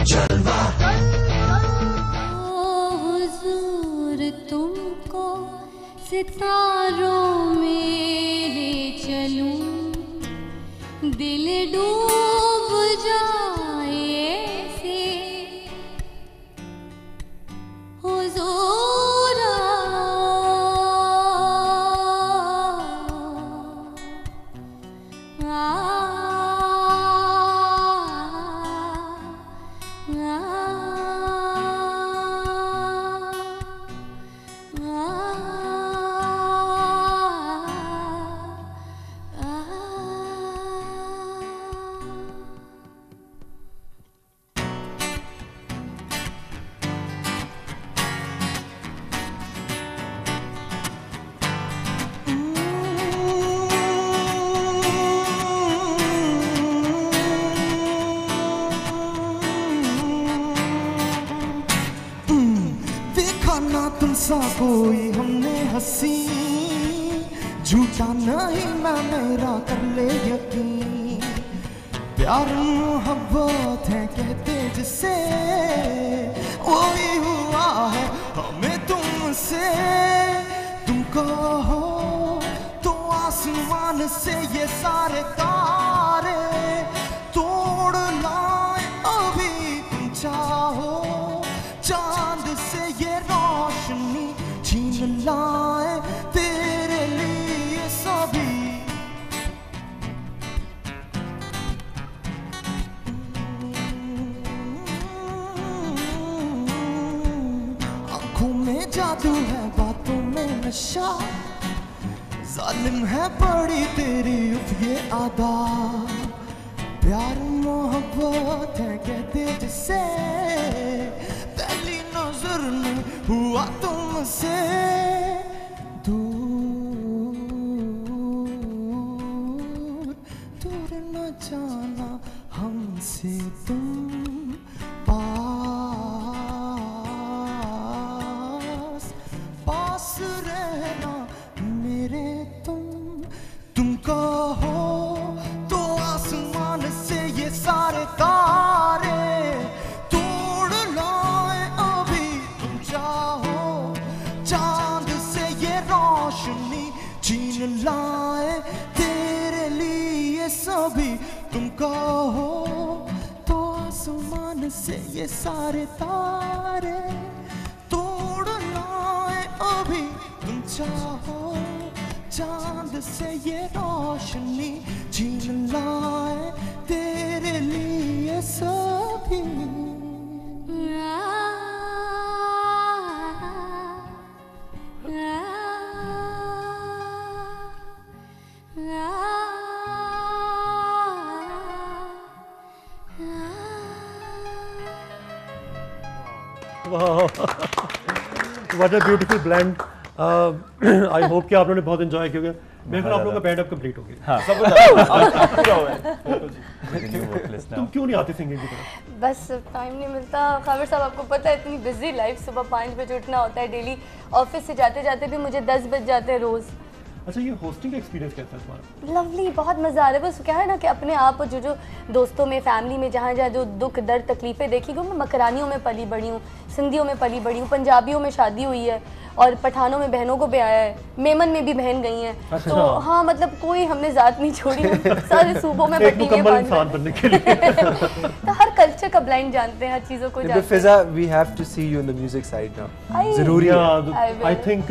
जलवा। हुजूर तुमको सितारों में ले चलूं, दिल डूब जाए ऐसे हुजूर तुमसा कोई हमने हंसी, झूठा नहीं ना मेरा कर ले यकीन, प्यार मोहब्बत है कहते जिसे, वही हुआ है हमें तुमसे। तुम कहो तो आसमान से ये सारे तारे तोड़ लाए अभी, तुम चाहो चांद से ये रोशनी छीन लाए तेरे लिए सभी। आंखों में जादू है बातों में नशा, जालिम है बड़ी तेरी उफ ये आदा, प्यार मोहब्बत है कहते जिसे, पहली नजर में हुआ तुमसे दूर, दूर न जाना हमसे तुम, पास पास रहना मेरे तुम कहो तो आसमान से ये सारे तारे तोड़ लाए अभी, तुम चाहो चांद से ये रोशनी छीन लाए तेरे लिए सभी। तुम कहो तो आसमान से ये सारे तारे तोड़ लाए अभी, तुम चाहो चांद से ये रोशनी छीन लाए तेरे लिए सभी। Wow, what a beautiful blend. I hope कि आप लोगों ने बहुत एंजॉय किया। मेरे ख्याल आप लोगों का बैंड अब कंप्लीट हो गया। हाँ, सब पूरा हुआ है। तुम क्यों नहीं आती सिंगिंग की तरफ? बस टाइम नहीं मिलता। खावर साहब आपको पता है इतनी बिजी लाइफ, सुबह 5 बजे उठना होता है डेली, ऑफिस से जाते जाते भी मुझे 10 बज जाते हैं रोज़। अच्छा, ये होस्टिंग का एक्सपीरियंस कैसा है तुम्हारा? लवली, बहुत मज़ा आ रहा है। बस क्या है ना कि अपने आप जो दोस्तों में, फैमिली में जहाँ जहाँ जो दुख दर्द तकलीफ़ें देखी गई, मैं मकरानियों में पली बड़ी हूँ, सिंधियों में पली बड़ी हूँ, पंजाबियों में शादी हुई है और पठानों में बहनों को ब्याया है, मेमन में भी बहन गई हैं। अच्छा। तो हाँ, मतलब कोई हमने ज़ात नहीं छोड़ी, सारे सूबों में बटी हुई हैं इंसान बनने के लिए। तो हर कल्चर का ब्लाइंड जानते हैं, हर चीज़ों को जानते हैं। फिजा, we have to see you in the music side now. ज़रूरी है। I think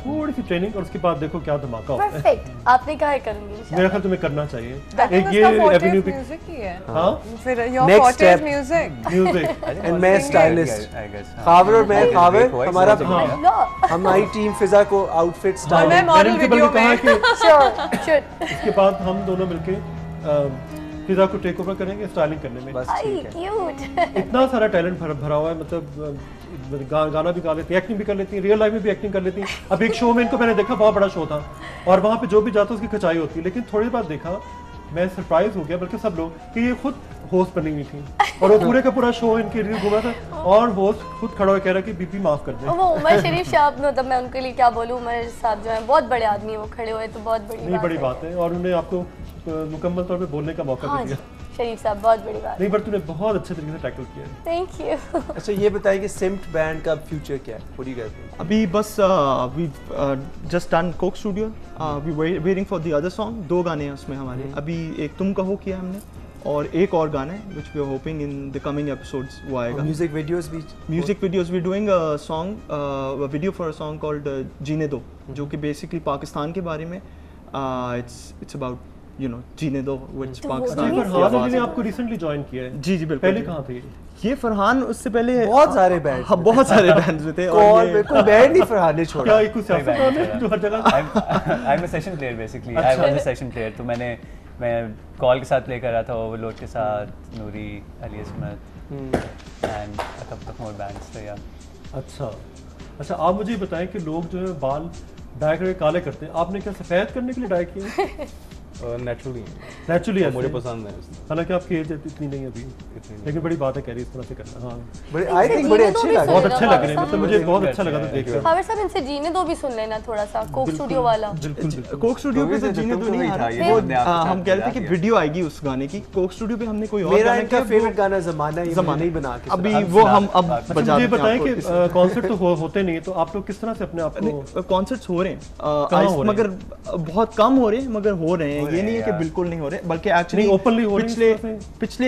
थोड़ी सी ट्रेनिंग और उसके बाद देखो क्या धमाका होता है। परफेक्ट, आपने कहा है करूँगी। मेरा ख्याल तुम्हें करना चाहिए। एक ये एवेन्यू पे म्यूजिक ही है। हाँ, फिर your forte is music and मैं स्टाइलिस्ट, खावर और मैं खावर, हमारा हमारी टीम फिजा को आउटफिट स्टाइल, मैं मॉडल वीडियो में श्योर। इसके बाद हम दोनों मिलके फिजा को टेक ओवर करेंगे स्टाइलिंग करने में। बस ठीक है। क्यूट। इतना सारा टैलेंट भरा हुआ है, मतलब गाना भी गा लेती है, एक्टिंग भी कर लेती है, रियल लाइफ में भी एक्टिंग कर लेती है। अब एक शो में इनको मैंने देखा, बहुत बड़ा शो था और वहाँ पे जो भी जाता उसकी खचाई होती है, लेकिन थोड़ी बार देखा मैं सरप्राइज हो गया, बल्कि सब लोग, कि ये खुद होस्ट बनी हुई थी और वो पूरे का पूरा शो इनके रिव्यू घूमा था और होस्ट खुद खड़ा होकर कह रहा कि बीपी माफ कर दे। वो उमर शरीफ साहब, मतलब मैं उनके लिए क्या बोलूँ, उमर साहब जो है बहुत बड़े आदमी हैं, वो खड़े हुए तो बहुत बड़ी बात है और उन्हें आपको मुकम्मल तौर पे बोलने का मौका भी दिया। शरीफ साहब, बहुत बड़ी बात। नहीं, पर तूने बहुत अच्छे तरीके से टैकल किया। Thank you. अच्छा ये बताइए कि सिम्प्ट बैंड का फ्यूचर क्या है? What do you guys think? अभी बस we just done Coke Studio, we waiting for the other song. 2 गाने हैं उसमें हमारे, अभी एक तुम कहो किया हमने और एक और गाना है which we are hoping in the coming episodes वो आएगा। म्यूजिक वीडियोस भी, music videos we doing a song, a video for a song called Jeene Do, जो कि बेसिकली पाकिस्तान के बारे में, इट्स अबाउट यू नो जीने दो व्हिच पाकिस्तान। फरहान अली ने आपको रिसेंटली ज्वाइन किया है? जी जी बिल्कुल। पहले कहाँ थे ये फरहान? उससे पहले बहुत सारे बैंड, हाँ बहुत सारे बैंड्स में थे और कोई बैंड नहीं फरहान ने छोड़ा। क्या कुछ सियासतदान है जो हर जगह? I am a session player basically, I was a session player. तो मैं कॉल के साथ प्ले कर रहा था, ओवरलोड के साथ, नूरी, अली असमत and a couple of more bands. तो या अच्छा आप मुझे बताएं कि लोग जो है बाल डाई करके काले करते हैं, आपने क्या सफ़ेद करने के लिए डाई किए? नेचुरली मुझे पसंद है, हालांकि आपकी एज इतनी नहीं है अभी, लेकिन बड़ी बात है कैरी इस तरह से करना। हाँ बड़े आई थिंक बड़े अच्छे लगे, बहुत अच्छे लग रहे हैं, मतलब मुझे बहुत अच्छा लगा था देखकर। हाविर साहब इनसे जीने दो भी सुन लेना थोड़ा सा, कोक स्टूडियो वाला। कोक स्टूडियो पे तो जीने दो नहीं आ रहा, वो हम कह रहे थे कि वीडियो आएगी उस गाने की। कोक स्टूडियो पे हमने कोई और मेरा इनका फेवरेट गाना ज़माना नहीं बना के अभी वो हम अब बजा। मुझे बताएं कि कॉन्सर्ट तो होते नहीं, तो आप लोग किस तरह से अपने आप को? कॉन्सर्ट्स हो रहे हैं मगर बहुत कम हो रहे हैं, मगर हो रहे हैं। ये नहीं है कि बिल्कुल नहीं हो रहे, बल्कि एक्चुअली ओपनली हो रहे हैं। पिछले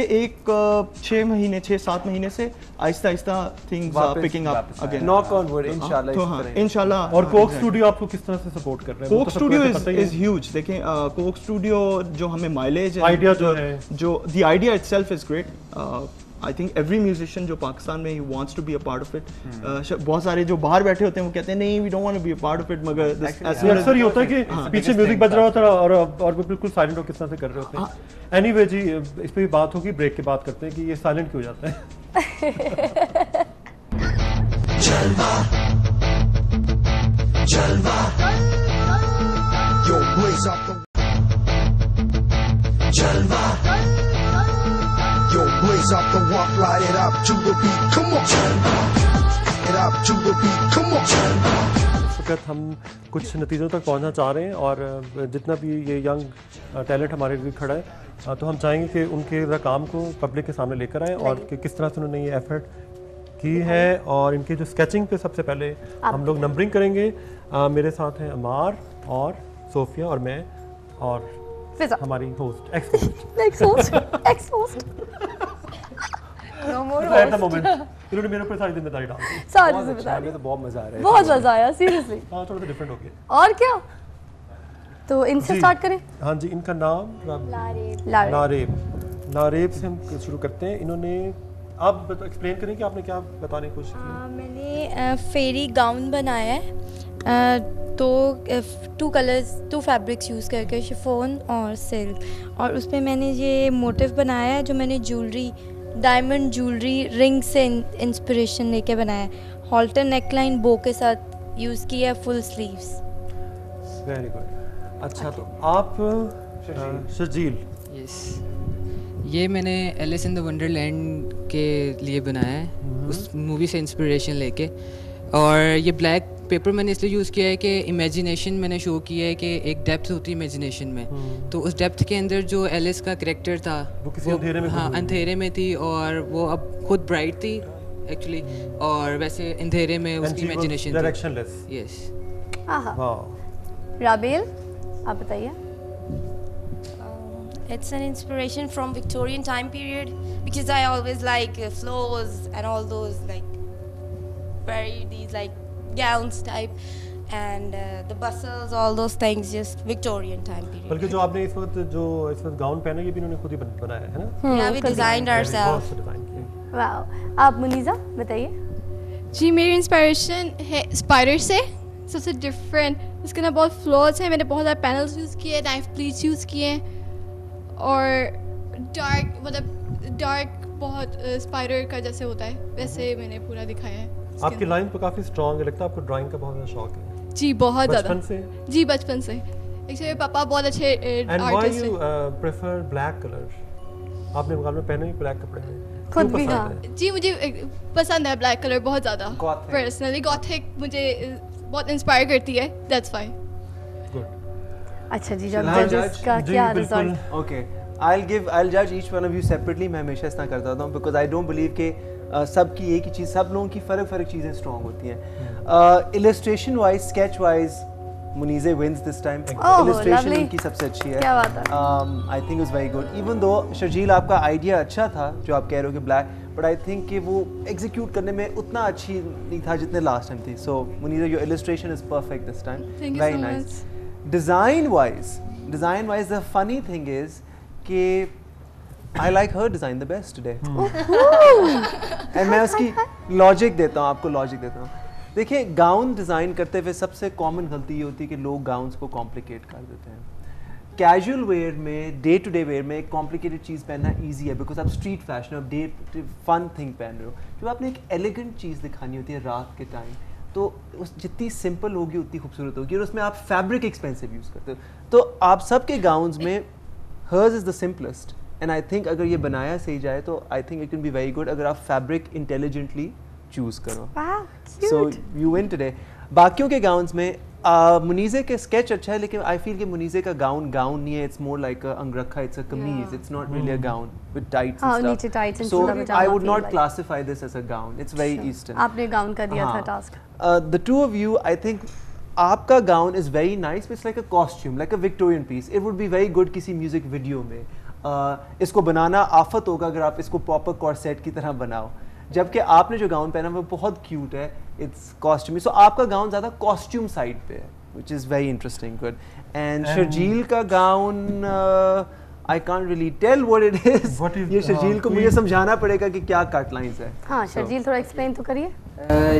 6-7 महीने से आहिस्ता आहिस्ता things are picking up again. Knock on wood इंशाल्लाह। और कोक स्टूडियो आपको किस तरह से सपोर्ट कर रहे हैं? Coke Studio is huge. देखें कोक स्टूडियो जो हमें माइलेज आइडिया जो है, जो the idea itself is great. I think every musician जो पाकिस्तान में ही wants to be a part of it. बहुत सारे जो बाहर बैठे होते हैं वो कहते हैं नहीं we don't want to be a part of it, मगर अक्सर ये होता है कि पीछे म्यूजिक बज रहा होता है और वो बिल्कुल साइलेंट हो किस तरह से कर रहे होते हैं। एनीवे जी, इस पे भी बात होगी, ब्रेक के बाद करते हैं कि ये साइलेंट क्यों हो जाता है। जलवा जलवा यो blaze up the जलवा yo blaze up the walk, light it up to the beat, come on जलवा it up to the beat, come on जलवा। इस वक्त हम कुछ नतीजों तक पहुंचना चाह रहे हैं और जितना भी ये यंग टैलेंट हमारे लिए खड़ा है, तो हम चाहेंगे कि उनके काम को पब्लिक के सामने लेकर आएँ और कि किस तरह से उन्होंने ये एफर्ट की है। और इनके जो स्केचिंग पे सबसे पहले हम लोग नंबरिंग करेंगे। मेरे साथ हैं अमार और सोफिया और मैं और हमारी host ex host no more at the moment इन्होंने मेरे ऊपर सारी जिम्मेदारी डाल दी। सारी जिम्मेदारी, तो बहुत मजा आ रहा है, बहुत मजा आया सीरियसली। हाँ थोड़ा सा डिफरेंट हो गया। और क्या, तो इनसे स्टार्ट करें। हाँ जी, इनका नाम नारेब से हम शुरू करते हैं। इन्होंने आप एक्सप्लेन करें कि आपने क्या बताने की कोशिश की? मैंने फेरी गाउन बनाया है, तो 2 कलर्स 2 फैब्रिक्स यूज़ करके, शिफॉन और सिल्क, और उस पर मैंने ये मोटिव बनाया है जो मैंने ज्वेलरी, डायमंड ज्वेलरी रिंग से इंस्पिरेशन लेके बनाया है। हॉल्टर नेकलाइन बो के साथ यूज़ किया है, फुल स्लीव्स। Very good. अच्छा तो आप शर्जील? यस, ये मैंने एलिस इन द वंडरलैंड के लिए बनाया है, उस मूवी से इंस्पिरेशन लेके। और ये ब्लैक पेपर मैंने इसलिए यूज़ किया है कि इमेजिनेशन मैंने शो किया है कि एक डेप्थ होती है इमेजिनेशन में, तो उस डेप्थ के अंदर जो एलिस का कैरेक्टर था वो किसी अंधेरे में, हाँ अंधेरे में थी, और वो अब खुद ब्राइट थी एक्चुअली, और वैसे अंधेरे में उसकी इमेजिनेशन डायरेक्शनलेस। यस। राबेल आप बताइए। It's an inspiration from Victorian time period because I always like flows and all those like very these like gowns type and the bustles, all those things, just Victorian time period. बल्कि जो आपने इस वक्त gown पहना है ये भी इन्होंने खुद ही बनाया है ना? Yeah, we designed ourselves. वाह। आप मुनीज़ा बताइए। जी, मेरी इंस्पिरेशन है स्पाइडर से, सबसे डिफरेंट। इसके ना बहुत फ्लॉज है, मैंने बहुत सारे पैनल्स यूज़ किए, नाइफ प्लीट्स यूज़ किए, और डार्क मतलब डार्क बहुत स्पाइडर का जैसे होता है वैसे मैंने पूरा दिखाया है। आपकी लाइन तो काफ़ी स्ट्रॉन्ग है, लगता है आपको ड्राइंग का बहुत ज़्यादा शौक है। जी बहुत ज़्यादा। बचपन से? जी बचपन से। एक्चुअली पापा बहुत अच्छे आर्टिस्ट हैं। And why you prefer black color? आपने मुकाबले में पहने ही ब्लैक कपड़े हैं, खुद भी। हाँ जी, मुझे पसंद है ब्लैक कलर बहुत ज़्यादा। पर्सनली गॉथिक मुझे बहुत इंस्पायर करती है, दैट्स व्हाई। अच्छा जी, जब जजेस का क्या result? Okay, I'll judge each one of you separately. मैं हमेशा इस तरह करता हूँ because I don't believe कि सबकी एक ही चीज़, सब लोगों की फ़र्क चीज़ें strong होती हैं. Illustration wise, sketch wise, Munize wins this time. Illustration उनकी सबसे अच्छी है. क्या बात है? I think it was very good. Even though Sharjeel आपका idea अच्छा था जो आप कह रहे हो कि black, but I think कि वो execute करने में उतना अच्छी नहीं था जितने last time थी. So Munize, your illustration is perfect this time. Thank you very so nice. much. Design wise, the funny thing is कि I like her design the best today. And मैं उसकी logic देता हूँ, आपको logic देता हूँ. देखिए, गाउन डिज़ाइन करते हुए सबसे कॉमन गलती ये होती है कि लोग गाउन्स को कॉम्प्लिकेट कर देते हैं. कैजुअल वेयर में, डे टू डे वेयर में एक कॉम्प्लिकेटेड चीज़ पहनना ईजी है बिकॉज आप स्ट्रीट फैशन, आप डे फन थिंग पहन रहे हो. जब आपने एक एलिगेंट चीज़ दिखानी होती है रात के टाइम, तो उस जितनी सिंपल होगी उतनी खूबसूरत होगी, और उसमें आप फैब्रिक एक्सपेंसिव यूज़ करते हो. तो आप सबके गाउन्स में hers is the simplest, and I think अगर ये बनाया सही जाए तो I think it can be very good अगर आप फैब्रिक इंटेलिजेंटली चूज करो. So you win today. बाकियों के गाउन्स में मुनीज़े के स्केच अच्छा है, लेकिन आई फील कि मुनीज़े का गाउन नहीं है. It's more like a angarkha, it's a kameez, it's not really a gown with tights and stuff. So I would not classify this as a gown. It's very eastern. आपने gown का दिया था task. The two of you, I think आपका gown is very nice. It's like a costume, like a Victorian piece. It would be very good किसी music video में. इसको बनाना आफत होगा अगर आप इसको प्रॉपर कॉर्सेट की तरह बनाओ. जबकि आपने जो गाउन पहना वो बहुत क्यूट है. इट्स कॉस्ट्यूमी. सो आपका गाउन ज़्यादा कॉस्ट्यूम साइड पे है, which is very interesting. Good. And Sharjeel का gown I can't really tell what it is. ये शर्जील को मुझे समझाना पड़ेगा कि क्या कट लाइंस है. हाँ, शर्जील थोड़ा एक्सप्लेन तो करिए.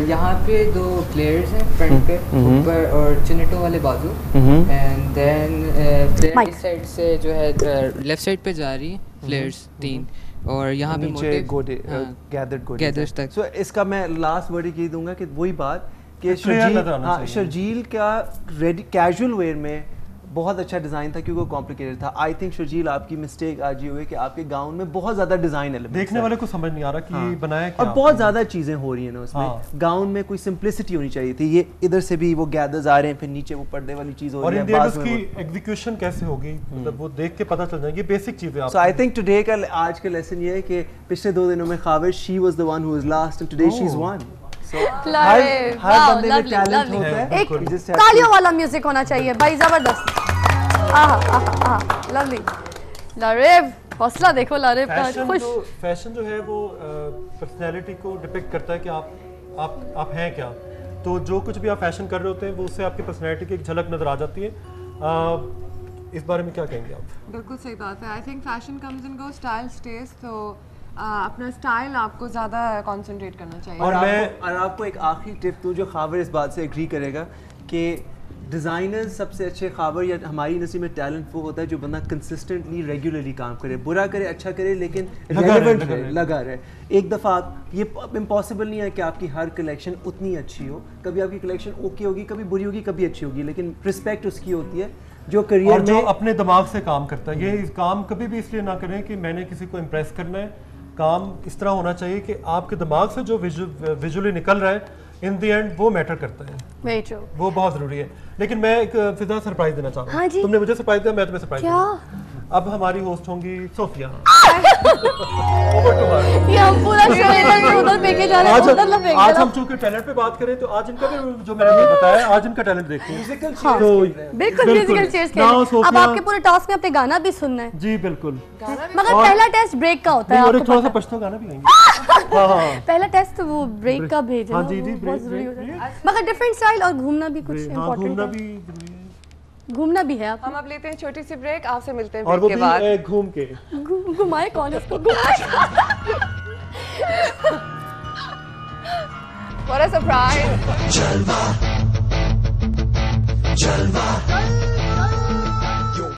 यहाँ पे 2 फ्लेयर्स हैं फ्रंट पे, ऊपर और चिनेटो वाले बाजू, एंड देन फ्लेयर इस साइड से जो है लेफ्ट साइड पे जा रही है फ्लेयर्स 3, और यहाँ पे मोटे गैदर्स तक. सो इसका मैं लास्ट वर्ड ही दूंगा कि वही बात कि शर्जील का रेडी कैजुअल वेयर में बहुत अच्छा डिज़ाइन था क्योंकि वो कॉम्प्लिकेटेड था. आई थिंक शर्जील आपकी मिस्टेक आज ये हुई कि आपके गाउन में बहुत ज़्यादा डिज़ाइन एलिमेंट्स देखने वाले को समझ नहीं आ रहा कि बनाया क्या, और बहुत ज़्यादा चीज़ें हो रही हैं ना उसमें. गाउन में कोई सिंप्लिसिटी होनी चाहिए थी. ये इधर से भी वो गैदर्स आ रहे हैं, फिर नीचे वो पर्दे वाली चीज़ हो रही है, और उसकी एग्जीक्यूशन कैसे होगी मतलब वो देख के पता चल जाएगी. बेसिक चीज़ें. सो आई थिंक टुडे का आज का लेसन ये है कि पिछले 2 दिनों में Khavir she was the one who was last and today she is one. हर बंदे में टैलेंट होता है. एक तालियों वाला म्यूजिक होना चाहिए भाई. जबरदस्त. लवली. लारेब, हौसला देखो लारेब का. खुश. फैशन जो है वो पर्सनैलिटी को डिपिक्ट करता है कि आप हैं क्या. तो जो कुछ भी आप फैशन कर रहे होते हैं वो उससे आपकी पर्सनैलिटी की एक झलक नजर आ जाती है. इस बारे में क्या कहेंगे आप? बिल्कुल सही बात है. I think fashion comes and goes, style stage. तो अपना स्टाइल आपको ज़्यादा कंसंट्रेट करना चाहिए. और आपको एक आखिरी टिप दूं जो खाविर इस बात से एग्री करेगा कि डिज़ाइनर्स सबसे अच्छे खाबर या हमारी इंडस्ट्री में टैलेंट वो होता है जो बंदा कंसिस्टेंटली रेगुलरली काम करे, बुरा करे अच्छा करे लेकिन रेलेवेंट रहे, लगा रहे. एक दफ़ा आप ये इम्पॉसिबल नहीं है कि आपकी हर कलेक्शन उतनी अच्छी हो. कभी आपकी कलेक्शन ओके होगी, कभी बुरी होगी, कभी अच्छी होगी, लेकिन रिस्पेक्ट उसकी होती है जो करियर और जो अपने दिमाग से काम करता है. ये काम कभी भी इसलिए ना करें कि मैंने किसी को इम्प्रेस करना है. काम इस तरह होना चाहिए कि आपके दिमाग से जो विजुअली निकल रहा है इन द एंड वो मैटर करता है. Very true. वो बहुत जरूरी है. लेकिन मैं एक फिजा सरप्राइज देना चाहूँगा. हाँ जी? तुमने मुझे सरप्राइज दिया, मैं तुम्हें सरप्राइज दूंगा. अब हमारी होस्ट होंगी सोफिया. ये हम पूरा शो इधर उधर फेंके जा रहे हैं, उधर ना फेंक. आज हम चूंकि टैलेंट पे बात करें तो आज इनका भी जो मैंने बताया आज इनका टैलेंट देखते हैं. बिल्कुल म्यूजिकल चेयर्स खेलें. अब आपके पूरे टास्क में अपने गाना भी सुनना है. जी बिल्कुल. मगर पहला टेस्ट ब्रेक का होता है. और थोड़ा सा पछतो गाना भी गाएंगे. पहला टेस्ट तो वो ब्रेक का भेजना. हाँ जी जी ब्रेक. मगर डिफरेंट स्टाइल और घूमना भी कुछ इम्पोर्टेंट है. घूमना भी है. आप हम अब लेते हैं छोटी सी ब्रेक. आपसे मिलते हैं और ब्रेक के बाद. घूम के घुमाए कौन इसको. What a surprise. जलवा जलवा